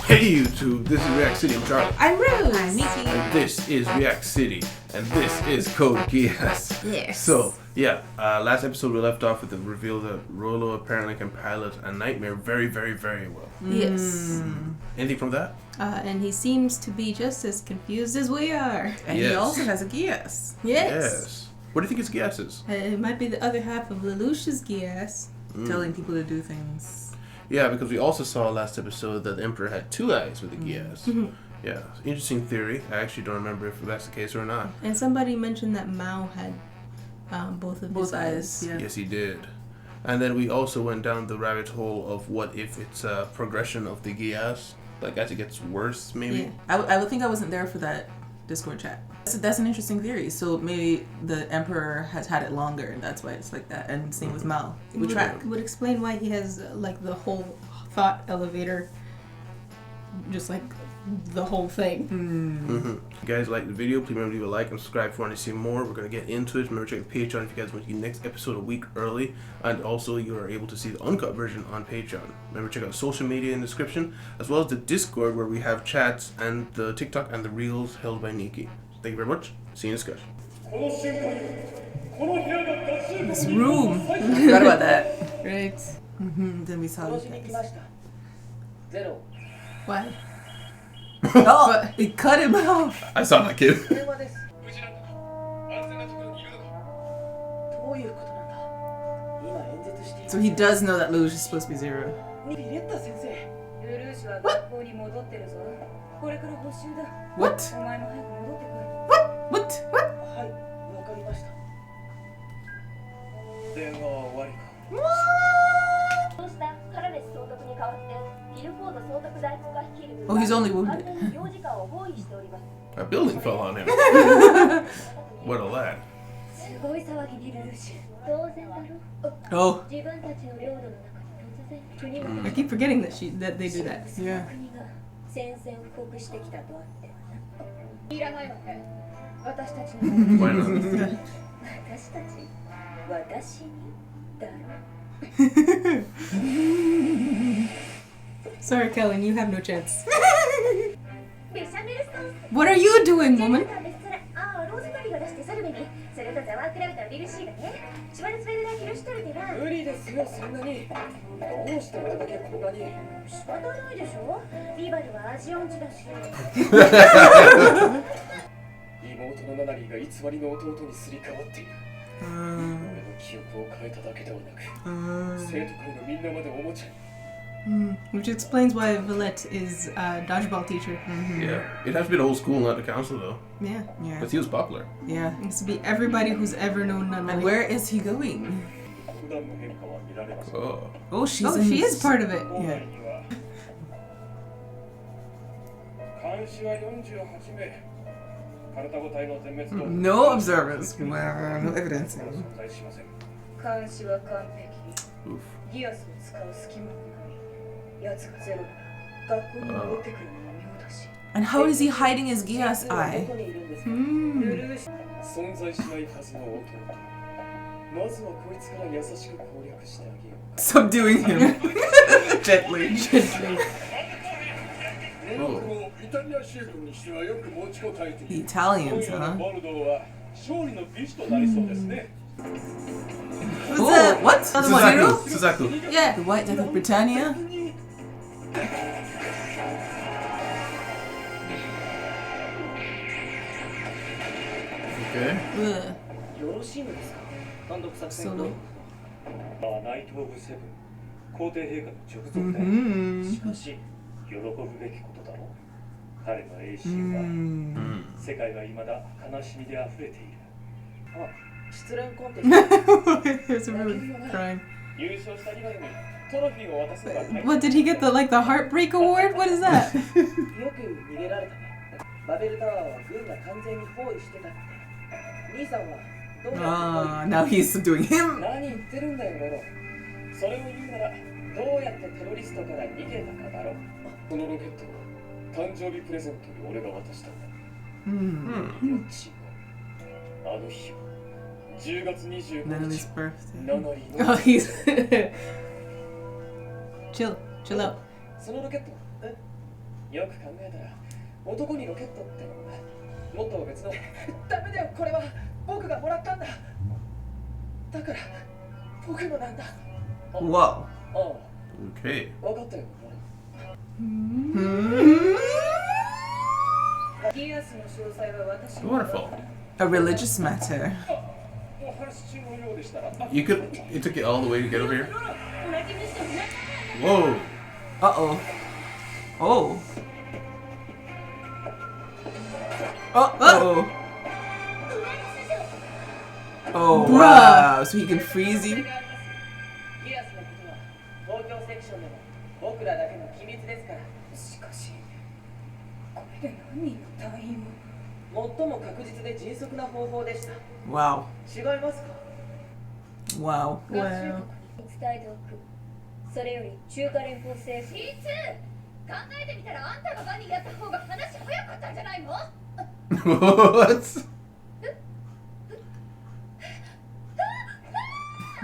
Hey YouTube, this is React City. I'm Charlie. I'm Rose. I'm Nikki. And this is React City. And this is Code Geass. Yes. So, yeah, last episode we left off with the reveal that Rolo apparently can pilot a nightmare very, very, very well. Yes. Anything from that? And he seems to be just as confused as we are. And he also has a Geass. Yes. What do you think his Geass is? It might be the other half of Lelouch's Geass. Telling people to do things. Yeah, because we also saw last episode that the Emperor had two eyes with the Geass. Yeah, interesting theory. I actually don't remember if that's the case or not. And somebody mentioned that Mao had both his eyes. Yeah. Yes, he did. And then we also went down the rabbit hole of what if it's a progression of the Geass, like as it gets worse, maybe. Yeah. I would think I wasn't there for that Discord chat. That's an interesting theory. So maybe the Emperor has had it longer, and that's why it's like that. And same with Mao. It would track. Would explain why he has like the whole thought elevator, just like the whole thing. If you guys like the video, please remember to leave a like and subscribe if you want to see more. We're going to get into it. Remember, check the Patreon if you guys want to get the next episode a week early. And also, you are able to see the uncut version on Patreon. Remember, check out social media in the description, as well as the Discord where we have chats and the TikTok and the Reels held by Nikki. Thank you very much. See you in discussion. This room. Forgot about that. Right. Then we saw it. Why? Oh, it cut him off. I saw that kid. So he does know that Lelouch is supposed to be zero. What? What? What? Oh, he's only wounded. A building fell on him. What a lad. Oh. I keep forgetting that they do that. Yeah. Why not? Sorry, Kellen, you have no chance. What are you doing, woman? Which explains why Villette is a dodgeball teacher. Yeah. It has to be the whole school, not the council, though. Yeah. Yeah. Because he was popular. Yeah. It needs to be everybody who's ever known Nunley. And where is he going? Oh. Oh, she is part of it. Yeah. No observers. Well, no evidence. Oof. And how is he hiding his Geass eye? Subduing him. Gently. Gently. Oh. The Italians, huh? Who's that? What? Another one, hero? Suzaku. Yeah. The White Death of Britannia? Okay. Solo. There's a really crying. What did he get? The heartbreak award? What is that? Ah, now he's subduing him. Natalie's birthday. Oh, he's... Chill out. よく考えたら男にロケットってもっと別のダメだよこれは僕がもらったんだだから僕のなんだ Whoa. ああ Okay. 分かったよギアスの詳細は私に Waterfall. A religious matter. お話中のようでしたら You could. It took you all the way to get over here. Whoa. Uh-oh. Oh. Uh-oh. Oh, wow. So he can freeze you? ギアスのことは東京セクションでも僕らだけの機密ですからしかしこれで何人の隊員を最も確実で迅速な方法でした Wow. 違いますか Wow. わ伝えておく。それより中華連邦政府。いつ考えてみたらあんたがバニーやった方が話早かったんじゃないの？ What?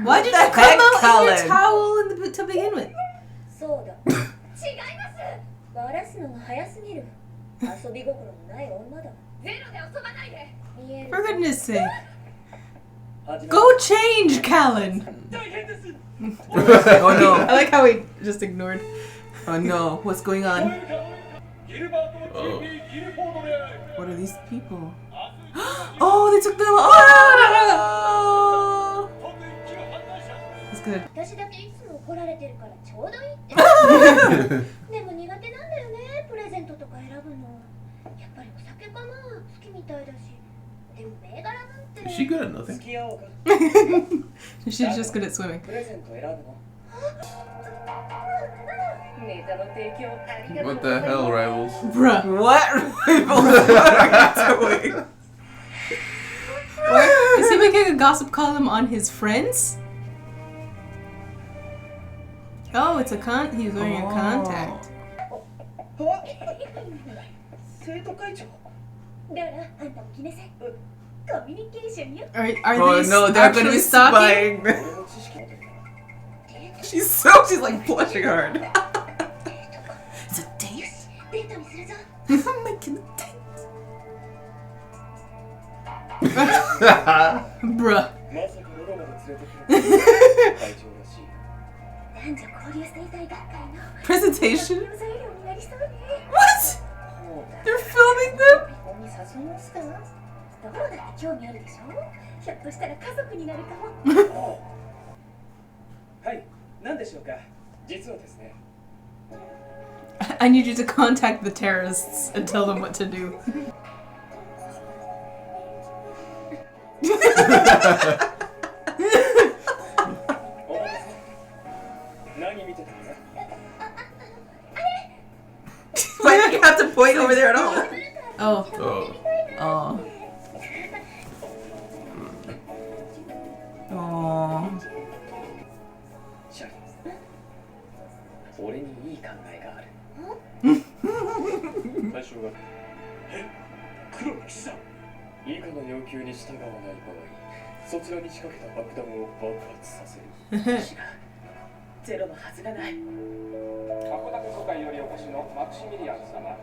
Why did you What the come heck, out in your Colin? towel to begin with? そうだ。違います。バラすのが早すぎる。遊び心のない女だ。ゼロで遊ばないで。見える。 For goodness sake. 始め Go change, Callan! 大変です Oh no. I like how he just ignored. Oh no. What's going on? ギルバート・ジェイミー・ギルフォードである What are these people? Oh, they took the. Oh! That's good. 私だけいつも怒られてるからちょうどいいって。でも苦手なんだよね。プレゼントとか選ぶの。やっぱりお酒かな。好きみたいだし。でも銘柄なんて。 Is she good at 付 nothing? き合おうか She's just good at swimming. プレゼント選ぶのネタの提供ありがとう What the hell, rivals? Bruh. What? What are you doing? What? Is he making a gossip column on his friends? Oh, it's a he's wearing a contact. あ生徒会長だからあんたも来なさい。コミュニケーションよ。Are Oh they no, they're gonna actually be stalking? spying. 俺の知識持ってるから She's like blushing hard. It's a date? デートにするぞ。 I'm making a date. Bruh. まさかロロまで連れてくる会長らしい男女交流生態学会の Presentation? 材料になりそうね。 What? They're filming them? 美本に誘いますか？どうだって興味あるでしょ？ひょっとしたら家族になるかも。はい何でしょうか実はですね I need you to contact the terrorists and tell them what to do. 何見てたんだ Why do you have to point over there at all? Oh. Oh. Oh. Oh. シャリ俺にいい考えがある対象が黒の騎士だ以下の要求に従わない場合そちらに仕掛けた爆弾を爆発させる違うゼロのはずがない函館疎開よりお越しのマクシミリアン様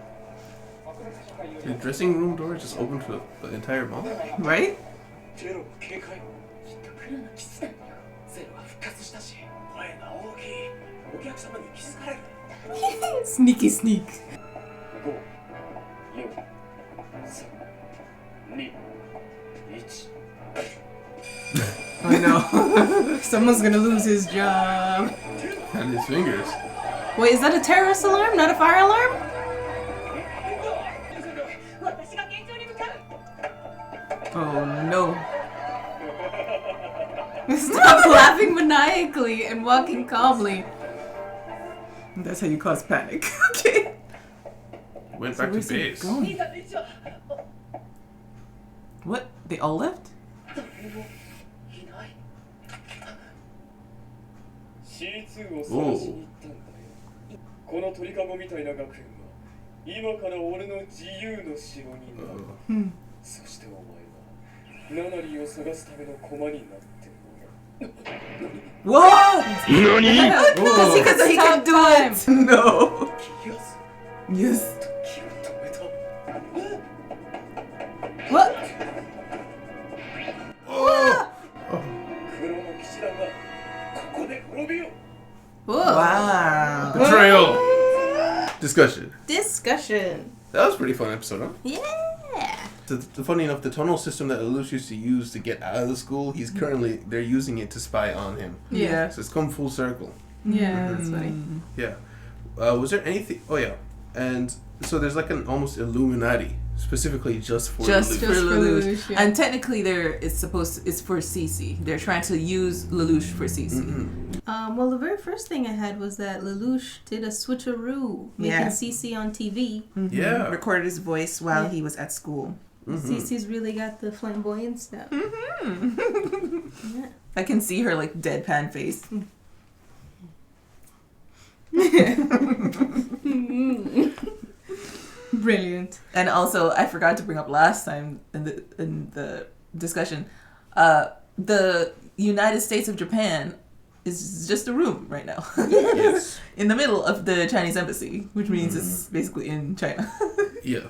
The dressing room door is just open to the entire mall? Right? ゼロの警戒きっと黒の騎士団よ。ゼロは復活したし声が大きいお客様に気づかれる Sneaky sneak. 5、4、3、2、1 I know. Someone's gonna lose his job. And his fingers. Wait, is that a terrorist alarm, not a fire alarm? 私が現場に向かう Oh no. Stop laughing maniacally and walking calmly. That's how you cause panic. Okay. Went So back to where's he base. going? いざでしょ What? They all left? 誰もいない C2 を探しに行ったんだよこの鳥かごみたいな学園は今から俺の自由の城になる Hmm. そしてお前はナナリーを探すための駒になってる Whoa! Nani? Because he can do it! No! ギアス Yes. 時を止めた What? Oh! 黒の騎士団はここで滅びよ Whoa. Wow. Betrayal! Discussion. Discussion. That was a pretty fun episode, huh? Yeah. Funny enough, the tunnel system that Lelouch used to use to get out of the school, they're using it to spy on him. Yeah. So it's come full circle. Yeah, that's funny. Yeah. Was there anything? Oh yeah. And so there's like an almost Illuminati specifically just for Just Lelouch. for Just for Lelouch. Lelouch, yeah. And technically it's for Cece. They're trying to use Lelouch for Cece. Well, the very first thing I had was that Lelouch did a switcheroo, making Yeah. Mm-hmm. Cece on TV. Yeah. Recorded his voice while Yeah. he was at school. Cece's really got the flamboyant stuff. Yeah. I can see her like deadpan face. Brilliant. And also, I forgot to bring up last time in the discussion, the United States of Japan is just a room right now. Yes. In the middle of the Chinese embassy, which means it's basically in China. Yeah.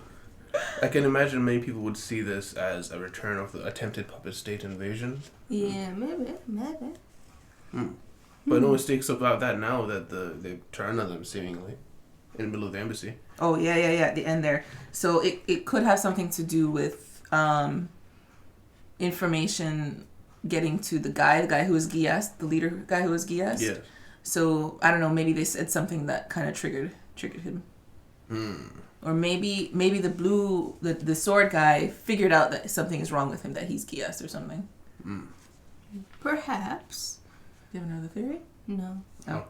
I can imagine many people would see this as a return of the attempted puppet state invasion. Yeah, maybe. But no mistakes about that now that they turn on them seemingly in the middle of the embassy. Oh, yeah, the end there. So it could have something to do with information getting to the guy who was Geass, the leader guy who was Geass. Yes. So, I don't know, maybe they said something that kind of triggered him. Or maybe the sword guy figured out that something is wrong with him, that he's Geass or something. Perhaps. Do you have another theory? No. Oh.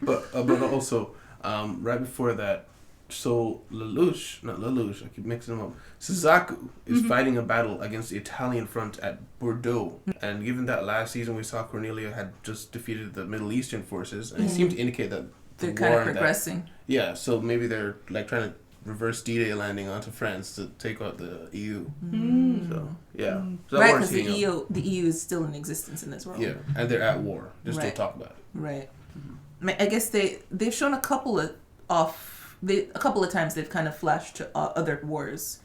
But also, right before that, so not Lelouch, I keep mixing them up. Suzaku is fighting a battle against the Italian front at Bordeaux. And given that last season we saw Cornelia had just defeated the Middle Eastern forces, and it seemed to indicate that They're kind of progressing. Yeah, so maybe they're like trying to reverse D-Day landing onto France to take out the EU. So yeah, so Right, we're because the seeing EU is still in existence in this world. Yeah, and they're at war. They still Right. talk about it. Right. I guess they've shown a couple of times they've kind of flashed to other wars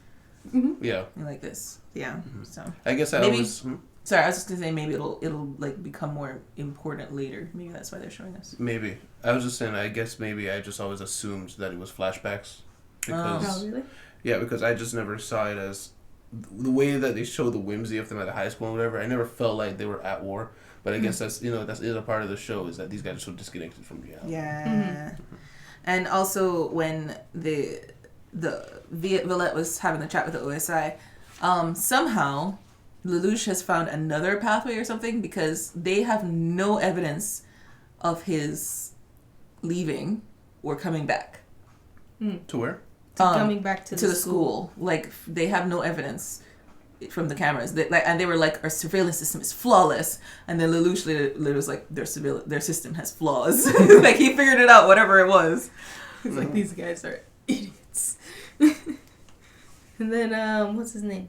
Yeah, like this. Yeah. So I guess I Maybe- always sorry, I was just gonna say maybe it'll like become more important later. Maybe that's why they're showing us. maybe I was just saying. I guess maybe I just always assumed that it was flashbacks because Oh, really? yeah, because I just never saw it as the way that they show the whimsy of them at the high school and whatever. I never felt like they were at war. But I guess that's is a part of the show, is that these guys are so disconnected from reality. Yeah. And also when the Villette was having a chat with the OSI, somehow Lelouch has found another pathway or something, because they have no evidence of his leaving or coming back. To where? Coming back to the school. Like, they have no evidence from the cameras. And they were like, our surveillance system is flawless. And then Lelouch later was like, their system has flaws. Like, he figured it out, whatever it was. He's like, these guys are idiots. And then, what's his name?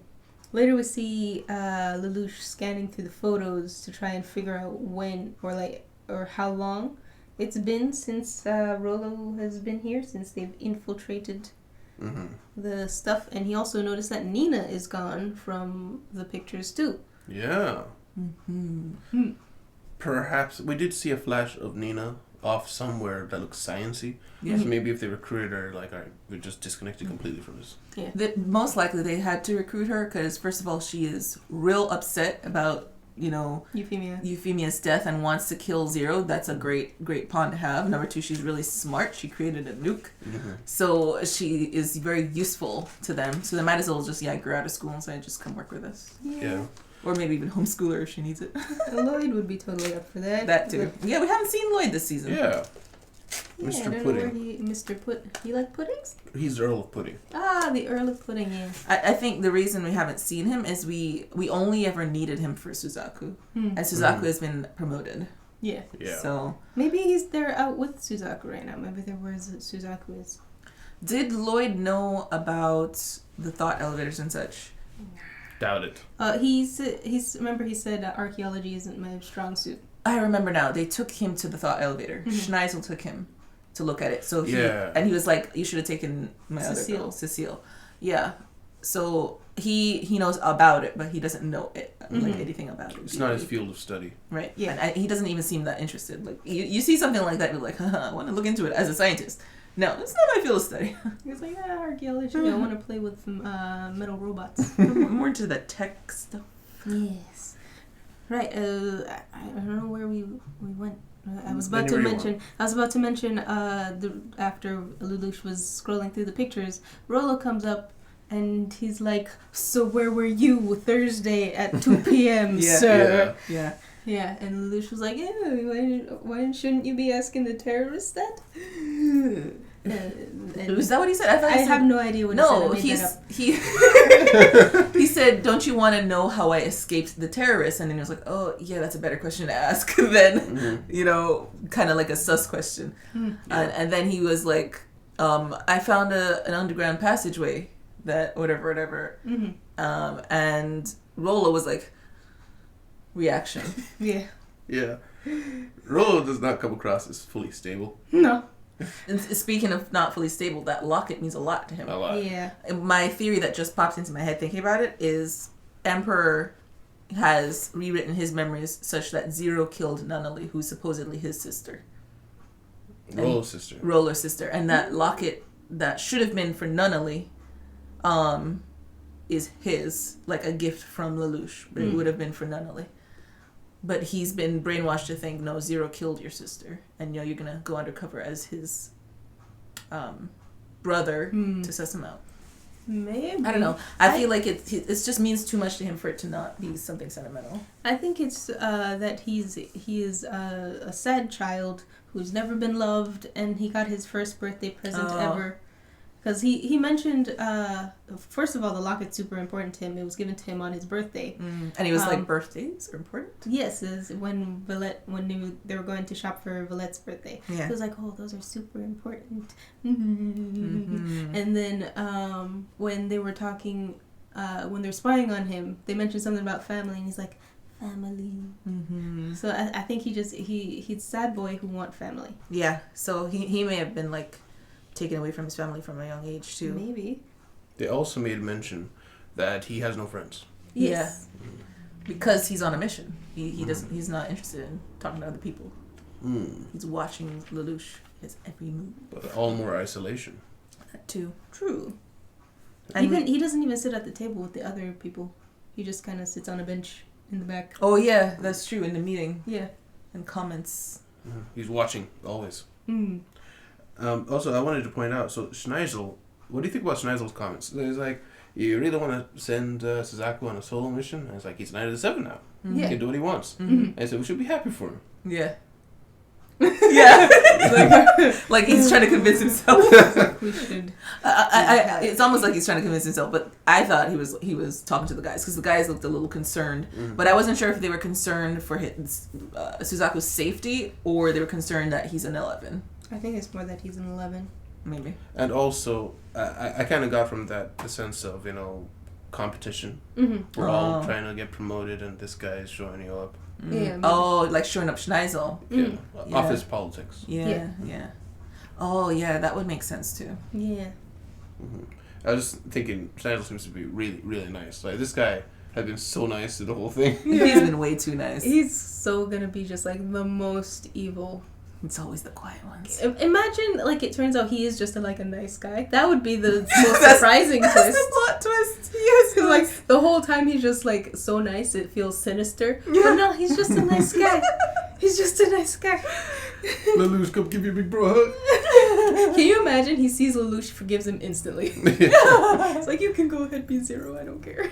Later we see Lelouch scanning through the photos to try and figure out when or how long it's been since Rolo has been here, since they've infiltrated the stuff. And he also noticed that Nina is gone from the pictures too. Yeah. Perhaps we did see a flash of Nina off somewhere that looks science-y. Yeah. So maybe if they recruited her, like, alright, we're just disconnected completely from this. Yeah. Most likely they had to recruit her because, first of all, she is real upset about, Euphemia's death and wants to kill Zero. That's a great pawn to have. Number two, she's really smart. She created a nuke. So she is very useful to them. So they might as well just yank her out of school and say, just come work with us. Yeah. Or maybe even homeschool her if she needs it. Lloyd would be totally up for that. That too. Yeah, we haven't seen Lloyd this season. Yeah. Yeah, Mr. I don't Pudding. know where Mr. You like puddings? He's the Earl of Pudding. Ah, the Earl of Pudding, yeah. I think the reason we haven't seen him is we only ever needed him for Suzaku. And Suzaku has been promoted. Yeah. Yeah. So Maybe they're out with Suzaku right now. Maybe they're where Suzaku is. did Lloyd know about the thought elevators and such? Doubt it. Remember he said archaeology isn't my strong suit. I remember now. They took him to the thought elevator. Schneisel took him. to look at it. So Yeah. and he was like, you should have taken my other Cecile. girl, Cecile. Yeah. So he knows about it, but he doesn't know it, like anything about it. It's not his field of study. Right. Yeah. And he doesn't even seem that interested. Like you see something like that, you're like, I want to look into it as a scientist. No, it's not my field of study. He's like, archaeology. I want to play with metal robots. I'm more into the tech stuff. Yes. Right. I don't know where we went. I was about Anywhere to you mention. I was about to mention. After Lelouch was scrolling through the pictures, Rolo comes up and he's like, "So where were you Thursday at 2 p.m., Yeah. sir?" Yeah. Yeah. And Lelouch was like, "Yeah, why shouldn't you be asking the terrorists that?" Was that what he said? I thought I he said, have no idea what no, he said. I made he's that up. he said, "Don't you want to know how I escaped the terrorists?" And then he was like, "Oh, yeah, that's a better question to ask than kind of like a sus question." And then he was like, "I found an underground passageway that whatever." And Rolo was like, reaction. Yeah. Yeah. Rolo does not come across as fully stable. No. And speaking of not fully stable, that locket means a lot to him. A lot. Yeah. And my theory that just popped into my head thinking about it is Emperor has rewritten his memories such that Zero killed Nunnally, who's supposedly his sister. Rolo's sister. Rolo's sister. And that locket that should have been for Nunnally is his, like a gift from Lelouch, but it would have been for Nunnally. But he's been brainwashed to think, no, Zero killed your sister, and you're gonna go undercover as his brother to suss him out. Maybe. I don't know. I feel like it just means too much to him for it to not be something sentimental. I think it's that he is a sad child who's never been loved, and he got his first birthday present ever. Because he mentioned, first of all, the locket's super important to him. It was given to him on his birthday. And he was like, birthdays are important? Yes, when they were going to shop for Villette's birthday. Yeah. He was like, oh, those are super important. And then when they were talking, when they're spying on him, they mentioned something about family, and he's like, family. So I think he's a sad boy who wants family. Yeah, so he may have been like taken away from his family from a young age too. Maybe. They also made mention that he has no friends. Yes. Yeah. Because he's on a mission. He's not interested in talking to other people. He's watching Lelouch, his every move. But all more isolation. That too. True. And He doesn't even sit at the table with the other people. He just kind of sits on a bench in the back. Oh yeah, that's true, in the meeting. Yeah. And comments. He's watching always. Also, I wanted to point out, so Schneisel, what do you think about Schneisel's comments? He's like, you really want to send Suzaku on a solo mission? And it's like, he's 9 out of 7 now. Yeah. He can do what he wants. And I said, we should be happy for him. Yeah. Yeah. like he's trying to convince himself. We should. It's almost like he's trying to convince himself, but I thought he was talking to the guys because the guys looked a little concerned, but I wasn't sure if they were concerned for his Suzaku's safety or they were concerned that he's an 11. I think it's more that he's an 11. Maybe. And also, I kind of got from that the sense of, competition. We're all trying to get promoted and this guy is showing you up. Yeah. Oh, like showing up Schneisel. Yeah. Yeah. Office politics. Yeah. Oh, yeah, that would make sense too. Yeah. I was just thinking, Schneisel seems to be really, really nice. Like, this guy had been so nice to the whole thing. He's been way too nice. He's so gonna be just like the most evil. It's always the quiet ones. Imagine, like, it turns out he is just a nice guy. That would be the most surprising twist. That's the plot twist. Yes. Because, like, the whole time he's just, like, so nice, it feels sinister. Yeah. But no, he's just a nice guy. He's just a nice guy. Lelouch, come give your big bro a hug. Can you imagine? He sees Lelouch, forgives him instantly. It's like, you can go ahead, be Zero, I don't care.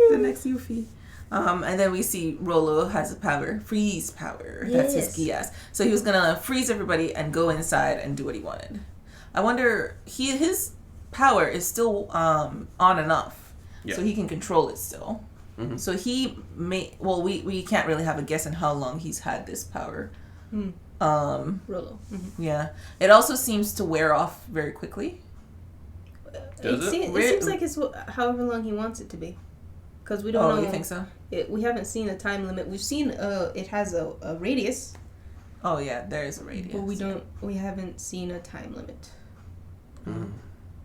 The next Yuffie. And then we see Rolo has a power, freeze power. That's his Geass. So he was gonna freeze everybody and go inside and do what he wanted. I wonder, his power is still on and off, so he can control it still. So he we can't really have a guess on how long he's had this power. Rolo. Yeah. It also seems to wear off very quickly. Does it? It seems like it's however long he wants it to be. Because we don't know. You think so? We haven't seen a time limit. We've seen it has a radius. Oh yeah, there is a radius. But we haven't seen a time limit. Mm.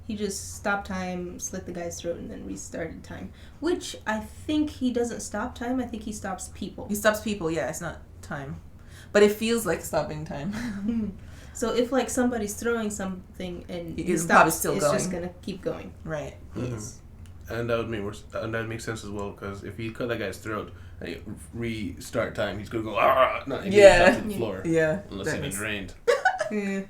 He just stopped time, slit the guy's throat, and then restarted time. Which I think he doesn't stop time. I think he stops people. He stops people. Yeah, it's not time, but it feels like stopping time. So if like somebody's throwing something and he It's stops, probably still it's going. just gonna keep going. Right. Yes. And that would make sense as well, because if he cut that guy's throat and he restart time, he's gonna go to the floor. Yeah. Unless he's been drained. Yeah.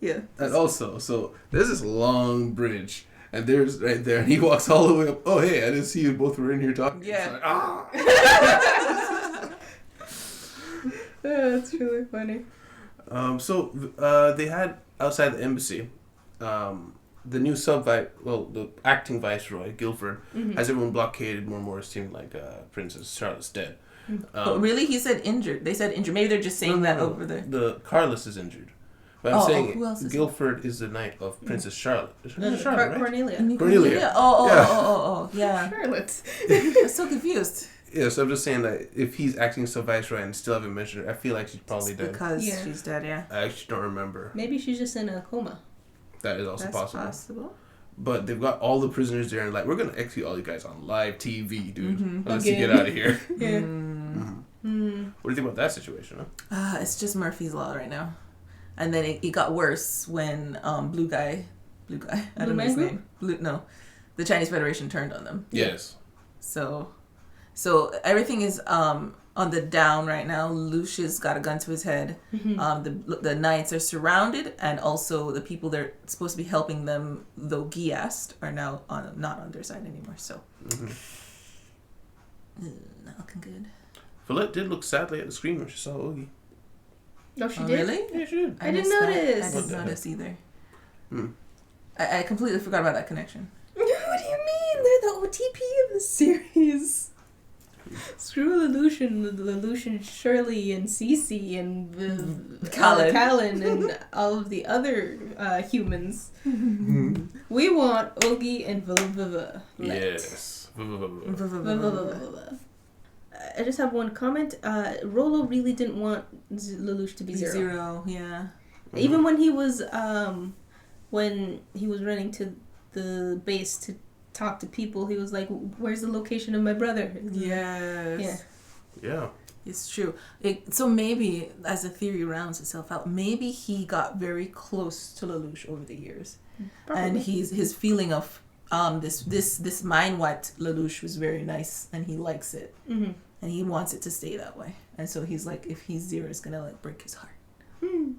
Yeah. And also, so there's this long bridge, and there's right there, and he walks all the way up. Oh hey, I didn't see you both were in here talking. Yeah. It's like, That's really funny. So they had outside the embassy, the new the acting viceroy Guilford has everyone blockaded more and more. It seemed like Princess Charlotte's dead. But really, he said injured. They said injured. Maybe they're just saying that over there. The Carlos is injured. But I'm saying who else is Guilford is the knight of Princess Charlotte. No, Charlotte, right? Cornelia. Cornelia. Oh, yeah. Charlotte. I'm so confused. Yeah, so I'm just saying that if he's acting as viceroy and still haven't mentioned her, I feel like she's probably dead. Because Yeah. she's dead, yeah. I actually don't remember. Maybe she's just in a coma. That is also That's possible. But they've got all the prisoners there and like, we're going to execute all you guys on live TV, dude. Unless you get out of here. Yeah. What do you think about that situation, huh? It's just Murphy's Law right now. And then it got worse when Blue Guy, I don't know his name. The Chinese Federation turned on them. Yes. So everything is on the down right now. Lucius got a gun to his head. The knights are surrounded, and also the people they're supposed to be helping them, though Geass, are now not on their side anymore. So not looking good. Villette did look sadly at the screen when she saw Oogie. Oh, she did? Really? Yeah, she did. I didn't missed that. notice. I didn't notice either. Hmm. I completely forgot about that connection. What do you mean? They're the OTP of the series. Screw Lelouch, Shirley, and Cece, and Callan, and all of the other humans. We want Oogie and Villette. Yes. I just have one comment. Rolo really didn't want Lelouch to be zero. Yeah. Even when he was running to the base to talk to people, he was like, "Where's the location of my brother?" Yes. Yeah. It's true. So maybe, as the theory rounds itself out, maybe he got very close to Lelouch over the years, Probably. and his feeling of this mind wiped Lelouch was very nice, and he likes it, and he wants it to stay that way, and so he's like, if he's zero, it's gonna like break his heart. And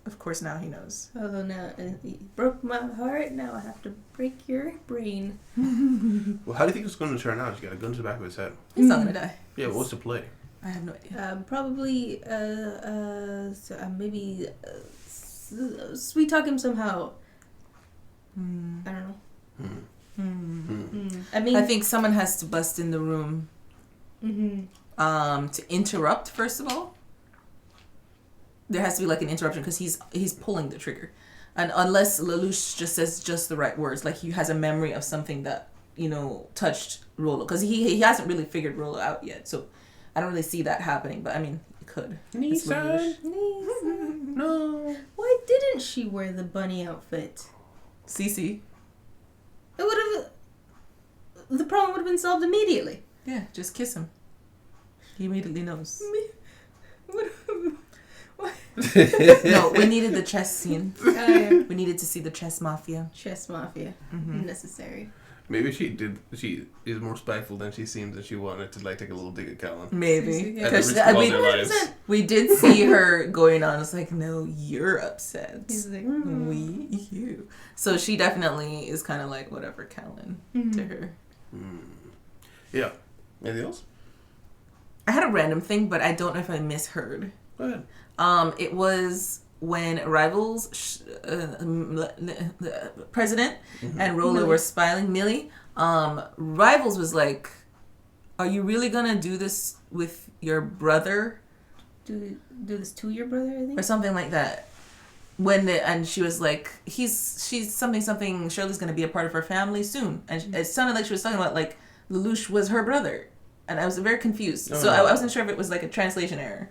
of course, now he knows. Although now he broke my heart, now I have to break your brain. Well, how do you think it's going to turn out? He's got a gun to the back of his head. He's not gonna die. Yeah, what's the play? I have no idea. Probably maybe sweet talk him somehow. I don't know. I mean, I think someone has to bust in the room to interrupt. First of all, there has to be like an interruption because he's pulling the trigger, and unless Lelouch just says just the right words, like he has a memory of something that touched Rolo, because he hasn't really figured Rolo out yet, so I don't really see that happening. But I mean, it could. Nissan. No. Why didn't she wear the bunny outfit? Cece. It would have. The problem would have been solved immediately. Yeah, just kiss him. He immediately knows. No, we needed the chess scene. We needed to see the chess mafia. Chess mafia. Necessary. Maybe she is more spiteful than she seems, and she wanted to like take a little dig at Callan. Maybe. Yeah. Because Because we did see her going on. It's like, no, you're upset. He's like, you. So she definitely is kind of like whatever Callan to her. Yeah. Anything else? I had a random thing, but I don't know if I misheard. Go ahead. It was when Rivals president and Rolo were spying Millie. Rivals was like, "Are you really gonna do this with your brother? Do this to your brother, I think, or something like that?" And she was like, she's something. Shirley's gonna be a part of her family soon, and it sounded like she was talking about like Lelouch was her brother, and I was very confused. So I wasn't sure if it was like a translation error.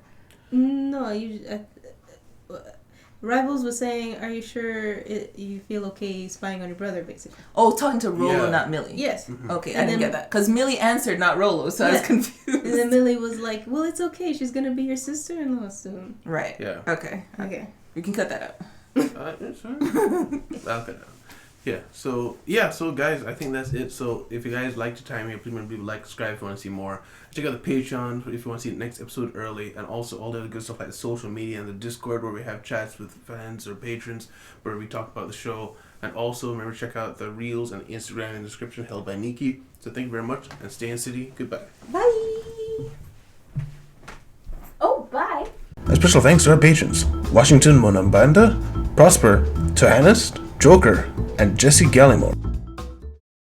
No, Rivals was saying, "Are you sure you feel okay spying on your brother?" Basically. Oh, talking to Rolo, Yeah. not Millie. Yes. Mhm. Okay, And I didn't then- get that because Millie answered, not Rolo, so I was Yeah. confused. And then Millie was like, "Well, it's okay. She's gonna be your sister-in-law soon." Right. Yeah. Okay. Okay. We can cut that out. It's alright. Okay. So guys, I think that's it. So if you guys liked your time here, please remember to like, subscribe if you want to see more. Check out the Patreon if you want to see the next episode early, and also all the other good stuff like the social media and the Discord where we have chats with fans or patrons where we talk about the show. And also remember to check out the reels and Instagram in the description held by Nikki. So thank you very much and stay in city. Goodbye. Bye. Oh, bye. A special thanks to our patrons: Washington Monambanda, Prosper, Tohanist, Joker, and Jesse Gallimore.